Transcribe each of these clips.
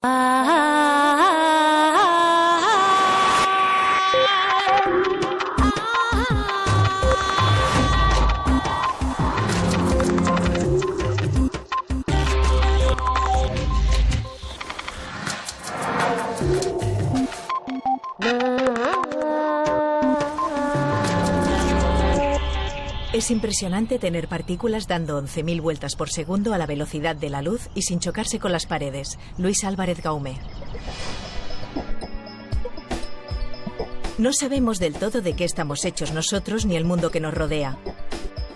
Es impresionante tener partículas dando 11.000 vueltas por segundo a la velocidad de la luz y sin chocarse con las paredes. Luis Álvarez Gaume. No sabemos del todo de qué estamos hechos nosotros ni el mundo que nos rodea.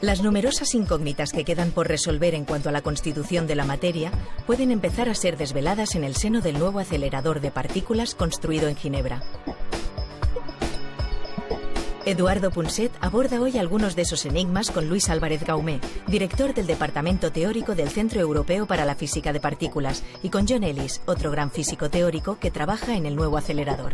Las numerosas incógnitas que quedan por resolver en cuanto a la constitución de la materia pueden empezar a ser desveladas en el seno del nuevo acelerador de partículas construido en Ginebra. Eduardo Punset aborda hoy algunos de esos enigmas con Luis Álvarez Gaume, director del Departamento Teórico del Centro Europeo para la Física de Partículas, y con John Ellis, otro gran físico teórico que trabaja en el nuevo acelerador.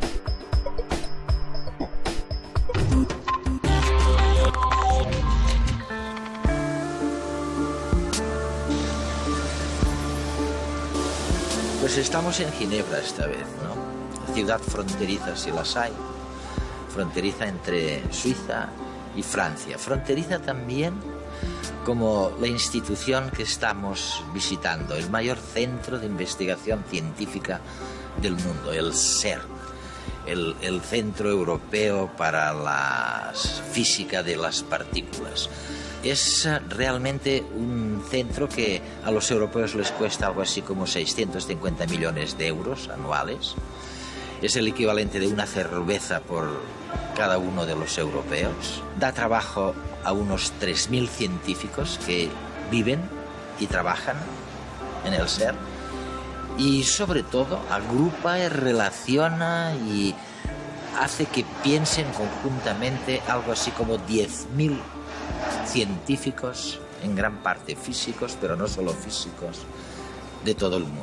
Pues estamos en Ginebra esta vez, ¿no? Ciudad fronteriza si las hay. Fronteriza entre Suiza y Francia. Fronteriza también como la institución que estamos visitando, el mayor centro de investigación científica del mundo, el CERN, el Centro Europeo para la Física de las Partículas. Es realmente un centro que a los europeos les cuesta algo así como 650 millones de euros anuales. Es el equivalente de una cerveza por cada uno de los europeos. Da trabajo a unos 3.000 científicos que viven y trabajan en el CERN. Y sobre todo agrupa y relaciona y hace que piensen conjuntamente algo así como 10.000 científicos, en gran parte físicos, pero no solo físicos, de todo el mundo.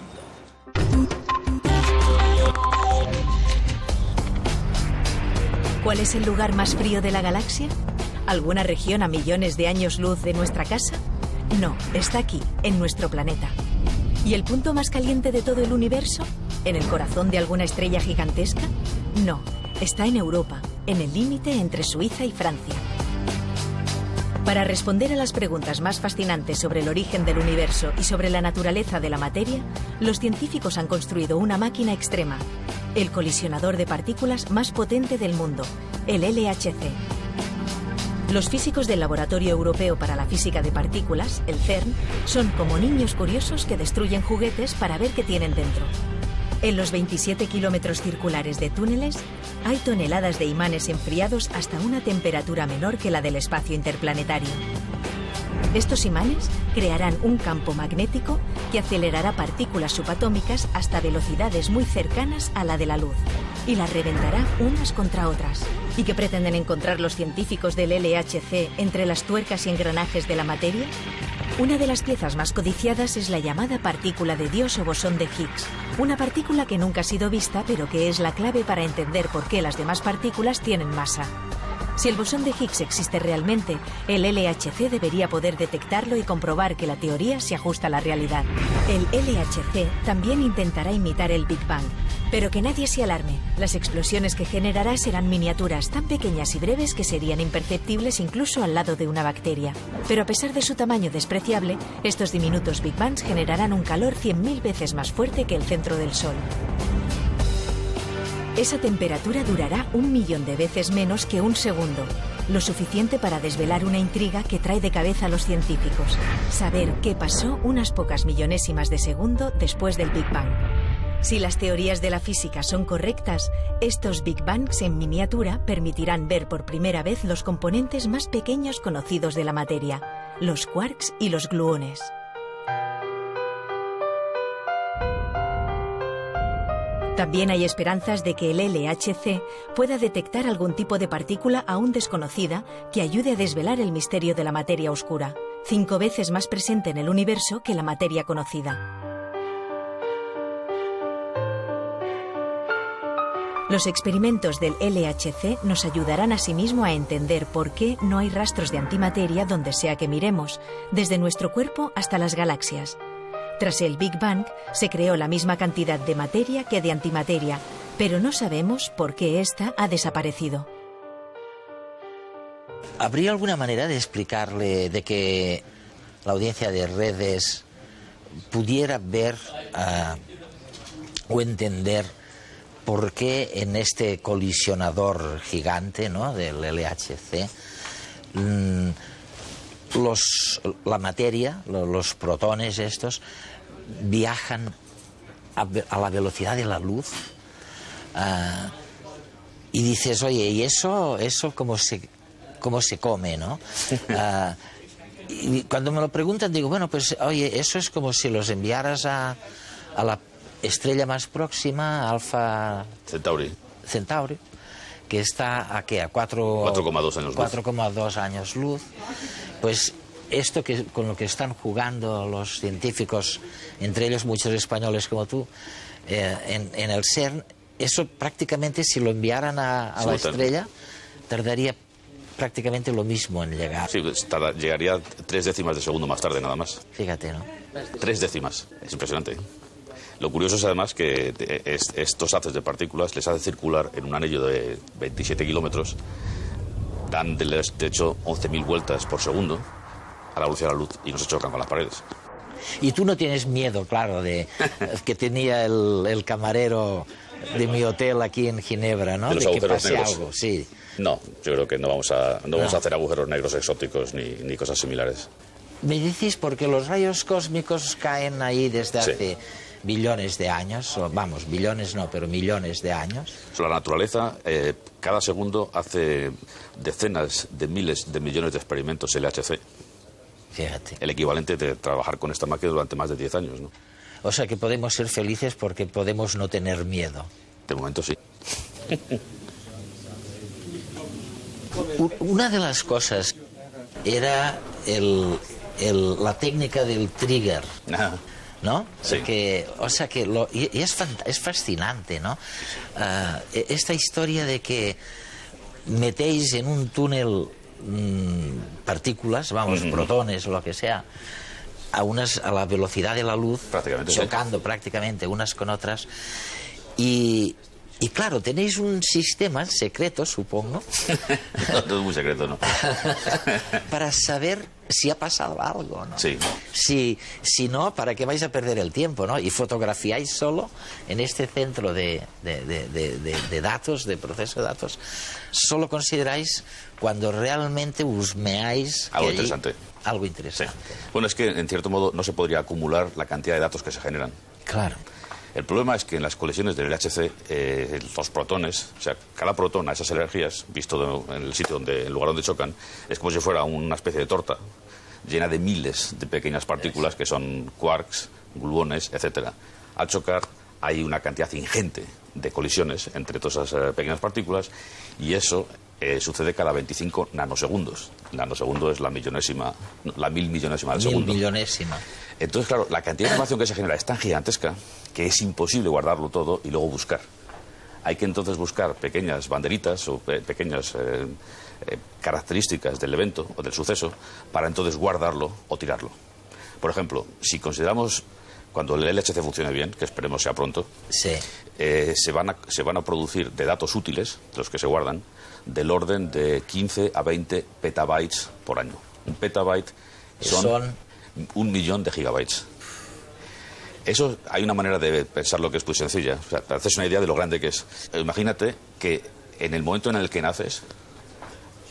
¿Cuál es el lugar más frío de la galaxia? ¿Alguna región a millones de años luz de nuestra casa? No, está aquí, en nuestro planeta. ¿Y el punto más caliente de todo el universo? ¿En el corazón de alguna estrella gigantesca? No, está en Europa, en el límite entre Suiza y Francia. Para responder a las preguntas más fascinantes sobre el origen del universo y sobre la naturaleza de la materia, los científicos han construido una máquina extrema, el colisionador de partículas más potente del mundo, el LHC. Los físicos del Laboratorio Europeo para la Física de Partículas, el CERN, son como niños curiosos que destruyen juguetes para ver qué tienen dentro. En los 27 kilómetros circulares de túneles hay toneladas de imanes enfriados hasta una temperatura menor que la del espacio interplanetario. Estos imanes crearán un campo magnético que acelerará partículas subatómicas hasta velocidades muy cercanas a la de la luz y las reventará unas contra otras. ¿Y qué pretenden encontrar los científicos del LHC entre las tuercas y engranajes de la materia? Una de las piezas más codiciadas es la llamada partícula de Dios o bosón de Higgs, una partícula que nunca ha sido vista pero que es la clave para entender por qué las demás partículas tienen masa. Si el bosón de Higgs existe realmente, el LHC debería poder detectarlo y comprobar que la teoría se ajusta a la realidad. El LHC también intentará imitar el Big Bang, pero que nadie se alarme. Las explosiones que generará serán miniaturas tan pequeñas y breves que serían imperceptibles incluso al lado de una bacteria. Pero a pesar de su tamaño despreciable, estos diminutos Big Bangs generarán un calor 100.000 veces más fuerte que el centro del Sol. Esa temperatura durará 1.000.000 de veces menos que un segundo, lo suficiente para desvelar una intriga que trae de cabeza a los científicos: saber qué pasó unas pocas millonésimas de segundo después del Big Bang. Si las teorías de la física son correctas, estos Big Bangs en miniatura permitirán ver por primera vez los componentes más pequeños conocidos de la materia, los quarks y los gluones. También hay esperanzas de que el LHC pueda detectar algún tipo de partícula aún desconocida que ayude a desvelar el misterio de la materia oscura, 5 veces más presente en el universo que la materia conocida. Los experimentos del LHC nos ayudarán asimismo a entender por qué no hay rastros de antimateria donde sea que miremos, desde nuestro cuerpo hasta las galaxias. Tras el Big Bang, se creó la misma cantidad de materia que de antimateria, pero no sabemos por qué ésta ha desaparecido. ¿Habría alguna manera de explicarle, de que la audiencia de redes pudiera ver o entender por qué en este colisionador gigante, ¿no?, del LHC, la materia, los protones estos, viajan a la velocidad de la luz? Y dices, oye, ¿y eso cómo se come, no? Y cuando me lo preguntan digo, bueno, pues oye, eso es como si los enviaras a la estrella más próxima, Alfa Centauri, que está a 4,2 años luz. 4,2 años luz. Pues esto con lo que están jugando los científicos, entre ellos muchos españoles como tú, en el CERN, eso prácticamente, si lo enviaran a la estrella, tardaría prácticamente lo mismo en llegar. Sí, llegaría 3 décimas de segundo más tarde, nada más. Fíjate, ¿no? 3 décimas, es impresionante. Lo curioso es además que estos haces de partículas les hace circular en un anillo de 27 kilómetros, dan de hecho 11.000 vueltas por segundo a la velocidad de la luz y no se chocan con las paredes. Y tú no tienes miedo, claro, de que tenía el camarero de mi hotel aquí en Ginebra, ¿no? De los que agujeros pase negros. Algo, sí. No, yo creo que no vamos a hacer agujeros negros exóticos ni cosas similares. Me decís, porque los rayos cósmicos caen ahí desde hace billones de años, o vamos, billones no, pero millones de años. La naturaleza cada segundo hace decenas de miles de millones de experimentos LHC. Fíjate. El equivalente de trabajar con esta máquina durante más de 10 años, ¿no? O sea que podemos ser felices porque podemos no tener miedo. De momento sí. Una de las cosas era la técnica del trigger, ¿no? Sí. O sea que es fascinante, ¿no? Esta historia de que metéis en un túnel partículas, vamos, protones o lo que sea, a la velocidad de la luz, chocando prácticamente unas con otras, y claro, tenéis un sistema secreto, supongo. No es muy secreto, ¿no? Para saber si ha pasado algo, ¿no? Sí. Si no, ¿para qué vais a perder el tiempo, no? Y fotografiáis solo en este centro de datos, de proceso de datos, solo consideráis cuando realmente husmeáis algo interesante. Algo interesante. Sí. Bueno, es que en cierto modo no se podría acumular la cantidad de datos que se generan. Claro. El problema es que en las colisiones del LHC, los protones, o sea, cada protón a esas energías, visto en el lugar donde chocan, es como si fuera una especie de torta llena de miles de pequeñas partículas que son quarks, gluones, etc. Al chocar hay una cantidad ingente de colisiones entre todas esas pequeñas partículas y eso sucede cada 25 nanosegundos. El nanosegundo es la mil millonésima del segundo. Millonésima. Entonces, claro, la cantidad de información que se genera es tan gigantesca que es imposible guardarlo todo y luego buscar. Hay que entonces buscar pequeñas banderitas o pequeñas características del evento o del suceso para entonces guardarlo o tirarlo. Por ejemplo, si consideramos cuando el LHC funcione bien, que esperemos sea pronto, sí, se van a producir de datos útiles, de los que se guardan, del orden de 15 a 20 petabytes por año. Un petabyte son 1 millón de gigabytes. Eso, hay una manera de pensar lo que es muy sencilla. O sea, para hacerse una idea de lo grande que es. Imagínate que en el momento en el que naces,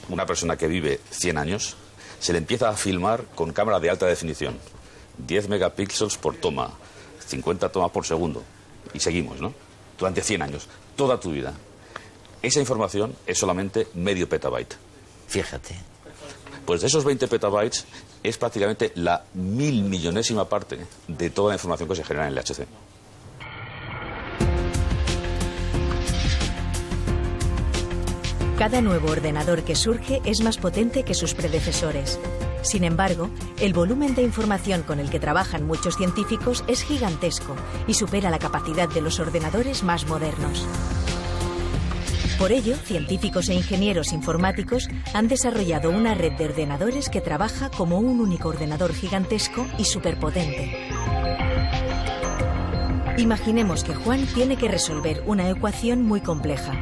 una persona que vive 100 años, se le empieza a filmar con cámara de alta definición. 10 megapíxeles por toma, 50 tomas por segundo. Y seguimos, ¿no? Durante 100 años, toda tu vida. Esa información es solamente medio petabyte. Fíjate. Pues de esos 20 petabytes es prácticamente la 1.000 millonésima parte de toda la información que se genera en el LHC. Cada nuevo ordenador que surge es más potente que sus predecesores. Sin embargo, el volumen de información con el que trabajan muchos científicos es gigantesco y supera la capacidad de los ordenadores más modernos. Por ello, científicos e ingenieros informáticos han desarrollado una red de ordenadores que trabaja como un único ordenador gigantesco y superpotente. Imaginemos que Juan tiene que resolver una ecuación muy compleja.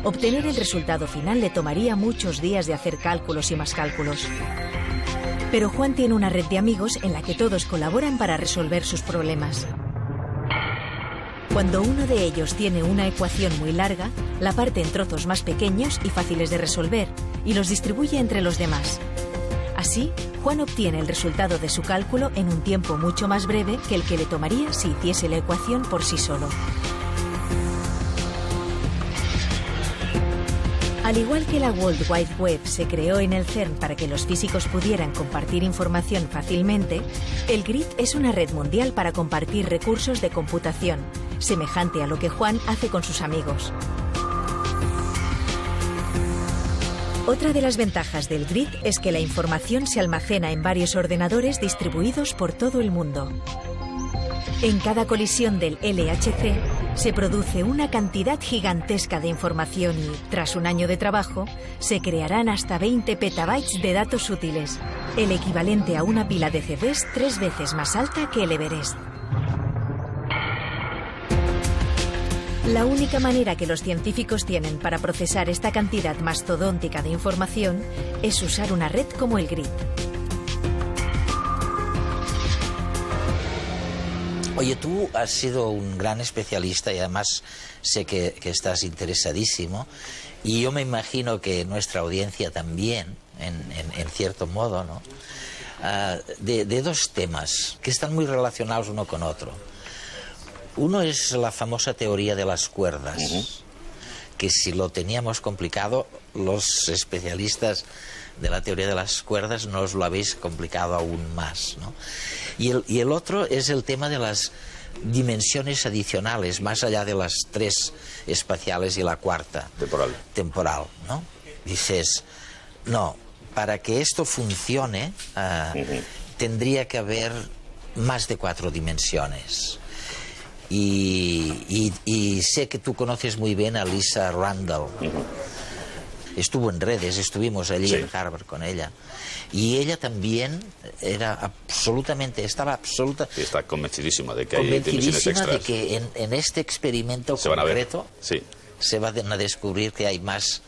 Obtener el resultado final le tomaría muchos días de hacer cálculos y más cálculos. Pero Juan tiene una red de amigos en la que todos colaboran para resolver sus problemas. Cuando uno de ellos tiene una ecuación muy larga, la parte en trozos más pequeños y fáciles de resolver y los distribuye entre los demás. Así, Juan obtiene el resultado de su cálculo en un tiempo mucho más breve que el que le tomaría si hiciese la ecuación por sí solo. Al igual que la World Wide Web se creó en el CERN para que los físicos pudieran compartir información fácilmente, el GRID es una red mundial para compartir recursos de computación, semejante a lo que Juan hace con sus amigos. Otra de las ventajas del GRID es que la información se almacena en varios ordenadores distribuidos por todo el mundo. En cada colisión del LHC se produce una cantidad gigantesca de información y, tras un año de trabajo, se crearán hasta 20 petabytes de datos útiles, el equivalente a una pila de CDs 3 veces más alta que el Everest. La única manera que los científicos tienen para procesar esta cantidad mastodóntica de información es usar una red como el GRID. Oye, tú has sido un gran especialista y además sé que estás interesadísimo, y yo me imagino que nuestra audiencia también, en cierto modo, ¿no? De dos temas que están muy relacionados uno con otro. Uno es la famosa teoría de las cuerdas, que si lo teníamos complicado, los especialistas de la teoría de las cuerdas nos lo habéis complicado aún más, ¿no? Y el otro es el tema de las dimensiones adicionales, más allá de las 3 espaciales y la cuarta temporal, ¿no? Dices, no, para que esto funcione tendría que haber más de 4 dimensiones. Y sé que tú conoces muy bien a Lisa Randall. Estuvo en redes, estuvimos allí en Harvard con ella. Y ella también era estaba está convencidísima de que hay dimensiones extras. De que en este experimento concreto se van a descubrir que hay más.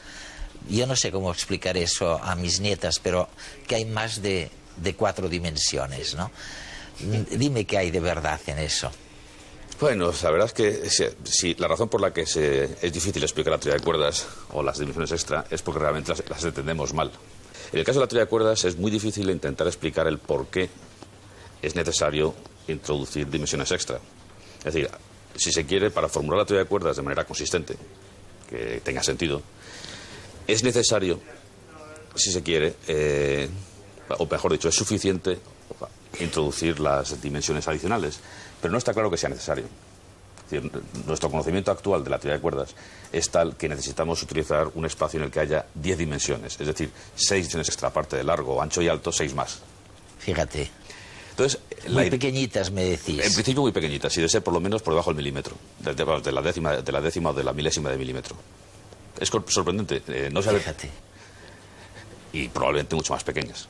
Yo no sé cómo explicar eso a mis nietas, pero que hay más de 4 dimensiones, ¿no? Dime qué hay de verdad en eso. Bueno, la verdad es que si la razón por la que es difícil explicar la teoría de cuerdas o las dimensiones extra es porque realmente las entendemos mal. En el caso de la teoría de cuerdas es muy difícil intentar explicar el por qué es necesario introducir dimensiones extra. Es decir, si se quiere, para formular la teoría de cuerdas de manera consistente, que tenga sentido, es necesario, si se quiere, o mejor dicho, es suficiente introducir las dimensiones adicionales, pero no está claro que sea necesario. Es decir, nuestro conocimiento actual de la teoría de cuerdas es tal que necesitamos utilizar un espacio en el que haya 10 dimensiones, es decir, 6 dimensiones extra, aparte de largo, ancho y alto, 6 más. Fíjate. Entonces, muy pequeñitas, me decís. En principio muy pequeñitas, y debe ser por lo menos por debajo del milímetro, de la décima o de la milésima de milímetro. Es sorprendente, no saber. Fíjate. Y probablemente mucho más pequeñas.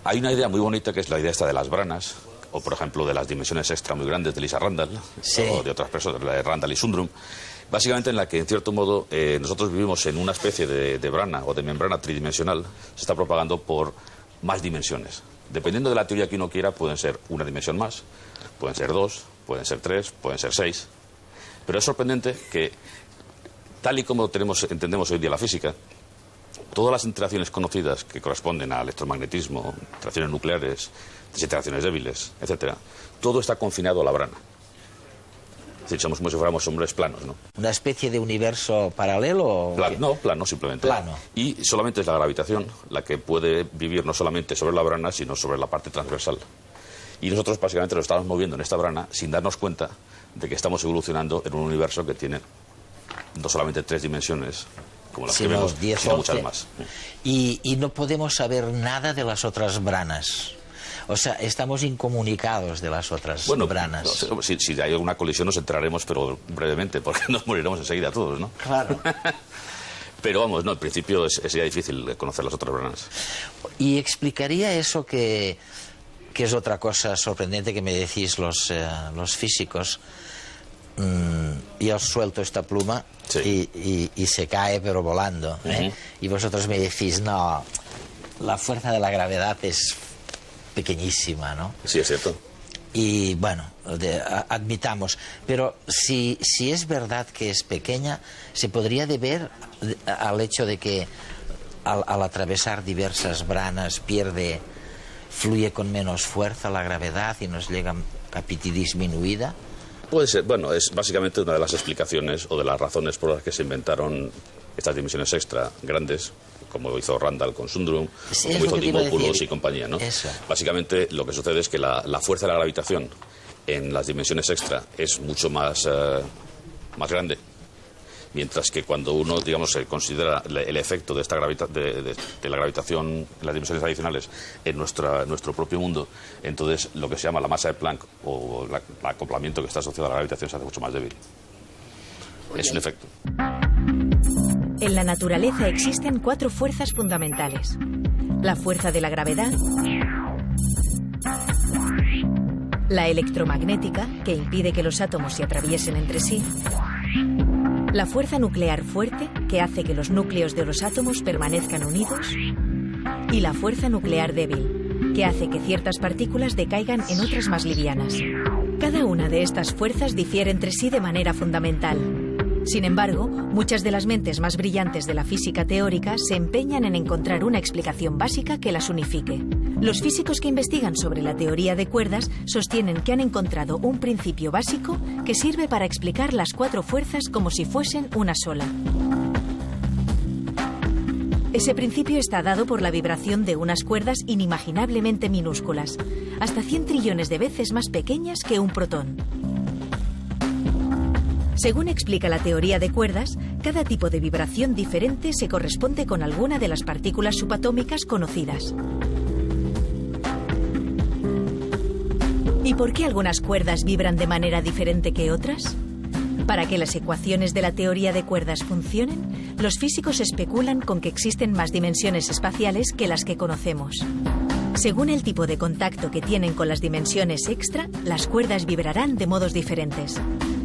Hay una idea muy bonita que es la idea esta de las branas, o por ejemplo de las dimensiones extra muy grandes de Lisa Randall, o de otras personas, la de Randall y Sundrum, básicamente en la que en cierto modo nosotros vivimos en una especie de brana o de membrana tridimensional, se está propagando por más dimensiones. Dependiendo de la teoría que uno quiera, pueden ser una dimensión más, pueden ser 2, pueden ser 3, pueden ser 6, pero es sorprendente que, tal y como entendemos hoy día la física, todas las interacciones conocidas que corresponden al electromagnetismo, interacciones nucleares, desintegraciones débiles, etcétera, todo está confinado a la brana. Es decir, somos como si fuéramos hombres planos, ¿no? ¿Una especie de universo paralelo? No, plano, simplemente. Plano. Y solamente es la gravitación la que puede vivir no solamente sobre la brana, sino sobre la parte transversal. Y nosotros básicamente nos estamos moviendo en esta brana sin darnos cuenta de que estamos evolucionando en un universo que tiene no solamente 3 dimensiones, como las que vemos, 10, sino muchas más. Y no podemos saber nada de las otras branas. O sea, estamos incomunicados de las otras branas. No, si hay alguna colisión nos enteraremos, pero brevemente, porque nos moriremos enseguida todos, ¿no? Claro. Pero vamos, no, al principio sería difícil conocer las otras branas. ¿Y explicaría eso que que es otra cosa sorprendente que me decís los físicos. Yo suelto esta pluma y se cae pero volando, ¿eh? Y vosotros me decís, no, la fuerza de la gravedad es pequeñísima, ¿no? Sí, es cierto. Y bueno, admitamos, pero si es verdad que es pequeña, se podría deber al hecho de que al atravesar diversas branas fluye con menos fuerza la gravedad y nos llega a disminuida. Puede ser, bueno, es básicamente una de las explicaciones o de las razones por las que se inventaron estas dimensiones extra grandes, como hizo Randall con Sundrum, sí, como hizo Dimopoulos y compañía, ¿no? Eso. Básicamente lo que sucede es que la fuerza de la gravitación en las dimensiones extra es mucho más grande, mientras que cuando uno, digamos, se considera el efecto de esta de la gravitación en las dimensiones adicionales en nuestro propio mundo, entonces lo que se llama la masa de Planck o el acoplamiento que está asociado a la gravitación se hace mucho más débil. Es un efecto. En la naturaleza existen 4 fuerzas fundamentales: la fuerza de la gravedad, la electromagnética, que impide que los átomos se atraviesen entre sí, la fuerza nuclear fuerte, que hace que los núcleos de los átomos permanezcan unidos, y la fuerza nuclear débil, que hace que ciertas partículas decaigan en otras más livianas. Cada una de estas fuerzas difiere entre sí de manera fundamental. Sin embargo, muchas de las mentes más brillantes de la física teórica se empeñan en encontrar una explicación básica que las unifique. Los físicos que investigan sobre la teoría de cuerdas sostienen que han encontrado un principio básico que sirve para explicar las 4 fuerzas como si fuesen una sola. Ese principio está dado por la vibración de unas cuerdas inimaginablemente minúsculas, hasta 100 trillones de veces más pequeñas que un protón. Según explica la teoría de cuerdas, cada tipo de vibración diferente se corresponde con alguna de las partículas subatómicas conocidas. ¿Y por qué algunas cuerdas vibran de manera diferente que otras? Para que las ecuaciones de la teoría de cuerdas funcionen, los físicos especulan con que existen más dimensiones espaciales que las que conocemos. Según el tipo de contacto que tienen con las dimensiones extra, las cuerdas vibrarán de modos diferentes.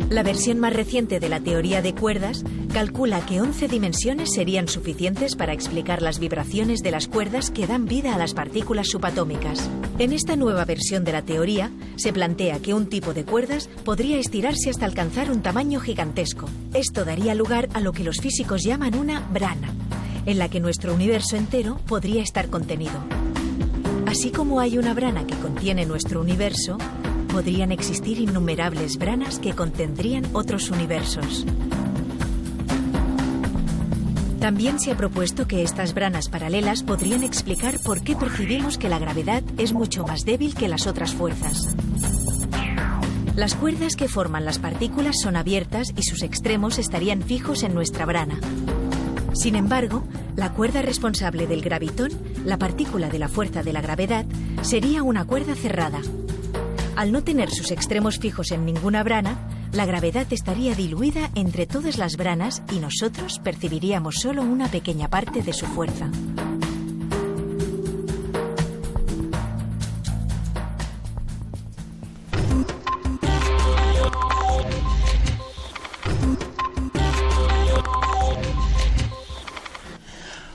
La versión más reciente de la teoría de cuerdas calcula que 11 dimensiones serían suficientes para explicar las vibraciones de las cuerdas que dan vida a las partículas subatómicas. En esta nueva versión de la teoría, se plantea que un tipo de cuerdas podría estirarse hasta alcanzar un tamaño gigantesco. Esto daría lugar a lo que los físicos llaman una brana, en la que nuestro universo entero podría estar contenido. Así como hay una brana que contiene nuestro universo, podrían existir innumerables branas que contendrían otros universos. También se ha propuesto que estas branas paralelas podrían explicar por qué percibimos que la gravedad es mucho más débil que las otras fuerzas. Las cuerdas que forman las partículas son abiertas y sus extremos estarían fijos en nuestra brana. Sin embargo, la cuerda responsable del gravitón, la partícula de la fuerza de la gravedad, sería una cuerda cerrada. Al no tener sus extremos fijos en ninguna brana, la gravedad estaría diluida entre todas las branas y nosotros percibiríamos solo una pequeña parte de su fuerza.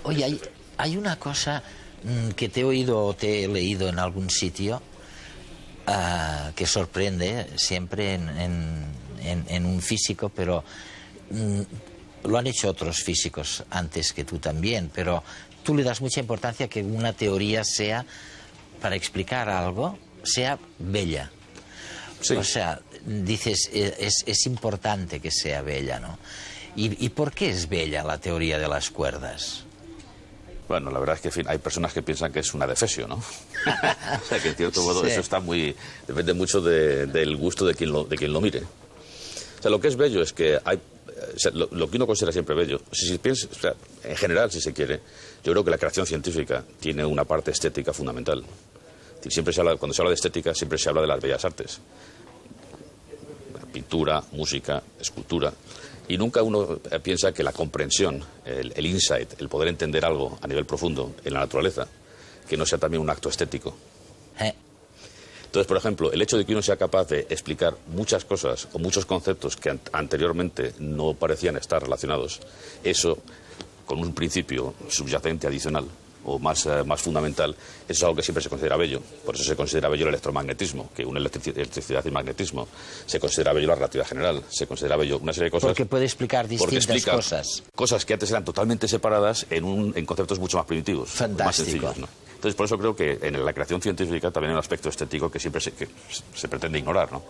Oye, hay una cosa que te he oído o te he leído en algún sitio que sorprende siempre en un físico, pero lo han hecho otros físicos antes que tú también, pero tú le das mucha importancia a que una teoría sea, para explicar algo, sea bella. Sí. O sea, dices, es importante que sea bella, ¿no? ¿Y por qué es bella la teoría de las cuerdas? Bueno, la verdad es que, en fin, hay personas que piensan que es una defesio, ¿no? O sea, que en cierto modo eso está depende mucho del gusto de quien lo mire. O sea, lo que es bello es que hay... O sea, lo que uno considera siempre bello, si piensa, o sea, en general, si se quiere, yo creo que la creación científica tiene una parte estética fundamental. Siempre cuando se habla de estética, siempre se habla de las bellas artes. Pintura, música, escultura... Y nunca uno piensa que la comprensión, el insight, el poder entender algo a nivel profundo en la naturaleza, que no sea también un acto estético. Entonces, por ejemplo, el hecho de que uno sea capaz de explicar muchas cosas o muchos conceptos que anteriormente no parecían estar relacionados, eso, con un principio subyacente adicional o más fundamental, eso es algo que siempre se considera bello. Por eso se considera bello el electromagnetismo, que une electricidad y magnetismo. Se considera bello la relatividad general, se considera bello una serie de cosas. Porque puede explicar distintas cosas. Cosas que antes eran totalmente separadas en conceptos mucho más primitivos, fantástico, más sencillos, ¿no? Entonces, por eso creo que en la creación científica también hay un aspecto estético que siempre se pretende ignorar, ¿no?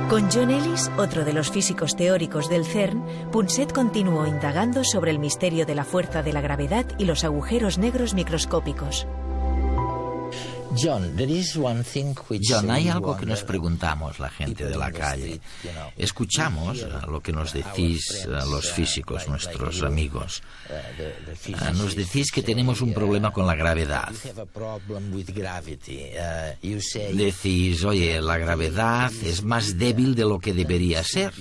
Con John Ellis, otro de los físicos teóricos del CERN, Punset continuó indagando sobre el misterio de la fuerza de la gravedad y los agujeros negros microscópicos. John, hay algo que nos preguntamos la gente de la calle. Escuchamos lo que nos decís los físicos, nuestros amigos. Nos decís que tenemos un problema con la gravedad. Decís, oye, la gravedad es más débil de lo que debería ser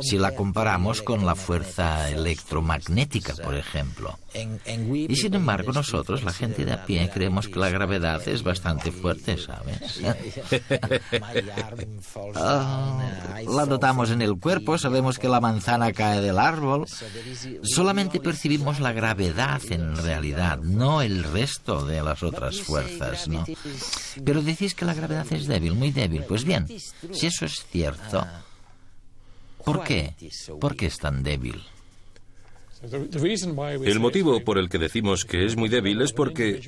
si la comparamos con la fuerza electromagnética, por ejemplo. Y sin embargo, nosotros, la gente de a pie, creemos que la gravedad es bastante fuerte, ¿sabes? La notamos en el cuerpo, sabemos que la manzana cae del árbol. Solamente percibimos la gravedad en realidad, no el resto de las otras fuerzas, ¿no? Pero decís que la gravedad es débil, muy débil. Pues bien, si eso es cierto, ¿por qué? ¿Por qué es tan débil? El motivo por el que decimos que es muy débil es porque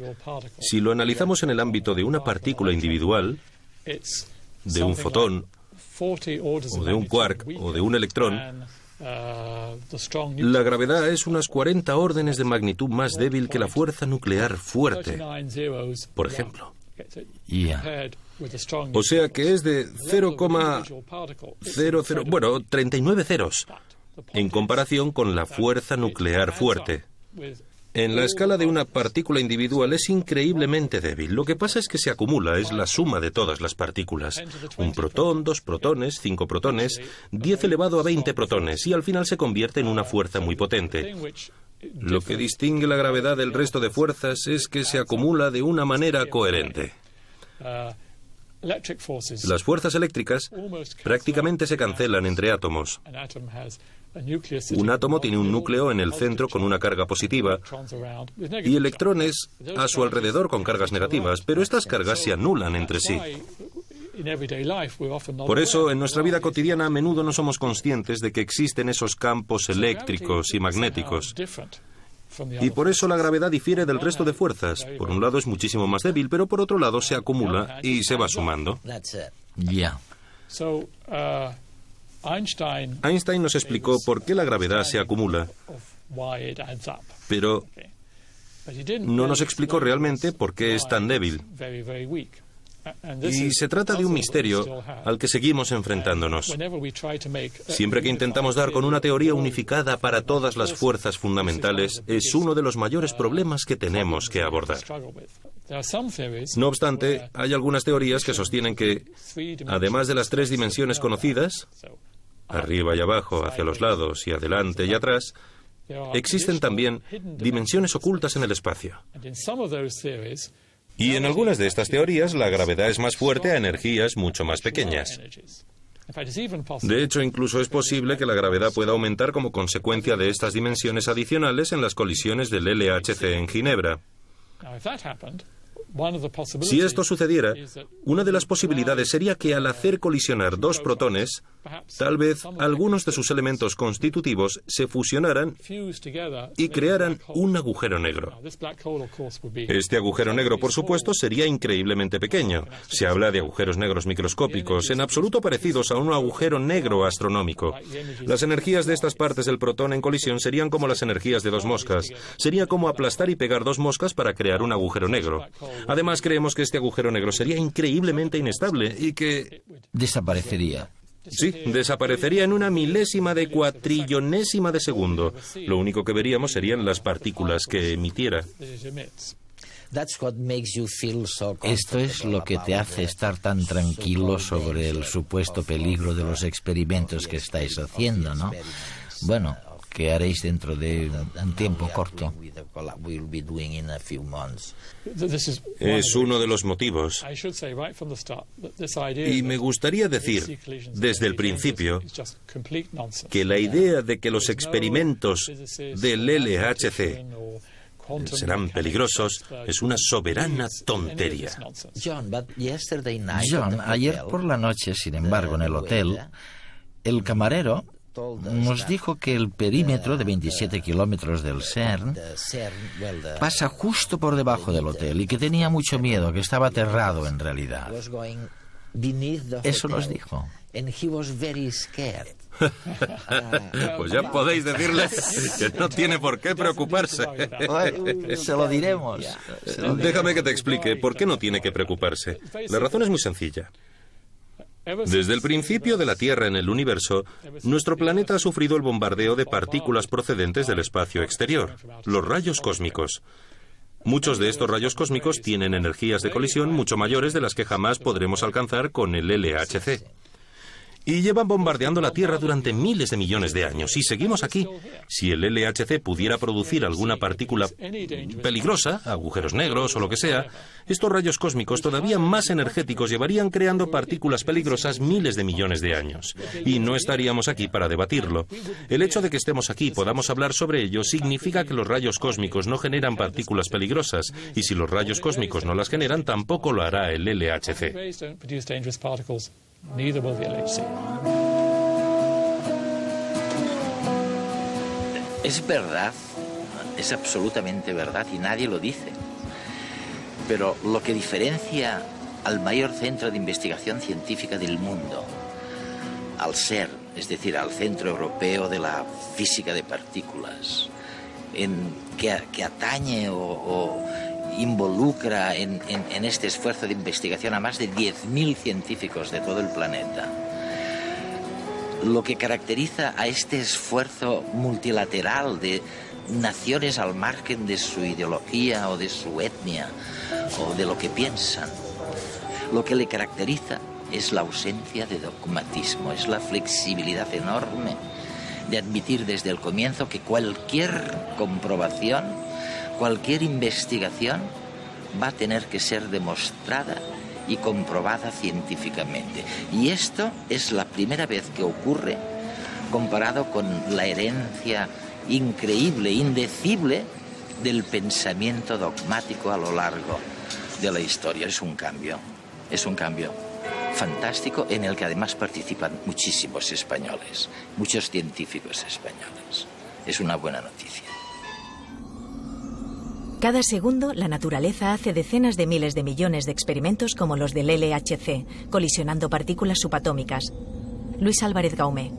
si lo analizamos en el ámbito de una partícula individual, de un fotón, o de un quark, o de un electrón, la gravedad es unas 40 órdenes de magnitud más débil que la fuerza nuclear fuerte, por ejemplo. O sea que es de 39 ceros, en comparación con la fuerza nuclear fuerte. En la escala de una partícula individual es increíblemente débil. Lo que pasa es que se acumula, es la suma de todas las partículas. Un protón, 2 protones, 5 protones, 10 elevado a 20 protones, y al final se convierte en una fuerza muy potente. Lo que distingue la gravedad del resto de fuerzas es que se acumula de una manera coherente. Las fuerzas eléctricas prácticamente se cancelan entre átomos. Un átomo tiene un núcleo en el centro con una carga positiva y electrones a su alrededor con cargas negativas, pero estas cargas se anulan entre sí. Por eso, en nuestra vida cotidiana a menudo no somos conscientes de que existen esos campos eléctricos y magnéticos. Y por eso la gravedad difiere del resto de fuerzas. Por un lado es muchísimo más débil, pero por otro lado se acumula y se va sumando. Ya. Einstein nos explicó por qué la gravedad se acumula, pero no nos explicó realmente por qué es tan débil. Y se trata de un misterio al que seguimos enfrentándonos. Siempre que intentamos dar con una teoría unificada para todas las fuerzas fundamentales, es uno de los mayores problemas que tenemos que abordar. No obstante, hay algunas teorías que sostienen que, además de las 3 dimensiones conocidas, arriba y abajo, hacia los lados y adelante y atrás, existen también dimensiones ocultas en el espacio. Y en algunas de estas teorías la gravedad es más fuerte a energías mucho más pequeñas. De hecho, incluso es posible que la gravedad pueda aumentar como consecuencia de estas dimensiones adicionales en las colisiones del LHC en Ginebra. Si esto sucediera, una de las posibilidades sería que al hacer colisionar 2 protones, tal vez algunos de sus elementos constitutivos se fusionaran y crearan un agujero negro. Este agujero negro, por supuesto, sería increíblemente pequeño. Se habla de agujeros negros microscópicos, en absoluto parecidos a un agujero negro astronómico. Las energías de estas partes del protón en colisión serían como las energías de 2 moscas. Sería como aplastar y pegar 2 moscas para crear un agujero negro. Además, creemos que este agujero negro sería increíblemente inestable y que desaparecería. Sí, desaparecería en una milésima de cuatrillonésima de segundo. Lo único que veríamos serían las partículas que emitiera. Esto es lo que te hace estar tan tranquilo sobre el supuesto peligro de los experimentos que estáis haciendo, ¿no? Bueno, que haréis dentro de un tiempo corto. Es uno de los motivos. Y me gustaría decir, desde el principio, que la idea de que los experimentos del LHC serán peligrosos es una soberana tontería. John, ayer por la noche, sin embargo, en el hotel, el camarero nos dijo que el perímetro de 27 kilómetros del CERN pasa justo por debajo del hotel y que tenía mucho miedo, que estaba aterrado en realidad. Eso nos dijo. Pues ya podéis decirle que no tiene por qué preocuparse. Se lo diremos. Déjame que te explique por qué no tiene que preocuparse. La razón es muy sencilla. Desde el principio de la Tierra en el universo, nuestro planeta ha sufrido el bombardeo de partículas procedentes del espacio exterior, los rayos cósmicos. Muchos de estos rayos cósmicos tienen energías de colisión mucho mayores de las que jamás podremos alcanzar con el LHC. Y llevan bombardeando la Tierra durante miles de millones de años. Y seguimos aquí. Si el LHC pudiera producir alguna partícula peligrosa, agujeros negros o lo que sea, estos rayos cósmicos todavía más energéticos llevarían creando partículas peligrosas miles de millones de años. Y no estaríamos aquí para debatirlo. El hecho de que estemos aquí y podamos hablar sobre ello significa que los rayos cósmicos no generan partículas peligrosas. Y si los rayos cósmicos no las generan, tampoco lo hará el LHC. Neither will the LHC. Es verdad, es absolutamente verdad y nadie lo dice. Pero lo que diferencia al mayor centro de investigación científica del mundo, al CERN, es decir, al Centro Europeo de la Física de Partículas, que atañe o involucra en este esfuerzo de investigación a más de 10.000 científicos de todo el planeta. Lo que caracteriza a este esfuerzo multilateral de naciones al margen de su ideología o de su etnia o de lo que piensan, lo que le caracteriza es la ausencia de dogmatismo, es la flexibilidad enorme de admitir desde el comienzo que cualquier comprobación, cualquier investigación va a tener que ser demostrada y comprobada científicamente. Y esto es la primera vez que ocurre comparado con la herencia increíble, indecible del pensamiento dogmático a lo largo de la historia. Es un cambio fantástico en el que además participan muchísimos españoles, muchos científicos españoles. Es una buena noticia. Cada segundo, la naturaleza hace decenas de miles de millones de experimentos como los del LHC, colisionando partículas subatómicas. Luis Álvarez Gaumé.